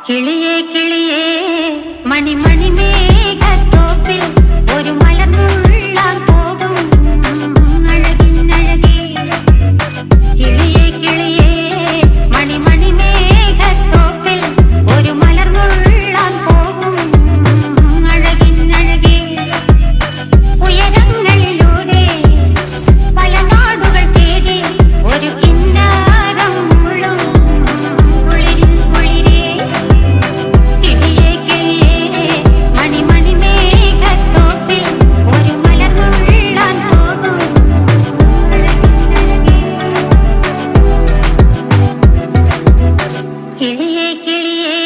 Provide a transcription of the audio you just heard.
കിളിയേ കിളിയേ മണിമണി മേഘത്തോപ്പിൽ ഒരു മലർന്നുള്ളാൻ പോകും അഴകിനഴകേ. കിളിയേ കിളിയേ മണിമണി മേഘത്തോപ്പിൽ ഒരു മലർന്നുള്ളാൻ പോകും അഴകിനഴകേ. ഉയരങ്ങളിലൂടെ പല നാടുകൾ തേടി ഒരു കിന്നാരം മുള്ളും കുളിരിൻ കുളിരേ. കിളിയേ കിളിയേ മണിമണി മേഘത്തോപ്പിൽ ഒരു മലർന്നുള്ളാൻ പോകും അഴകിനഴകേ. കിളിയേ കിളിയേ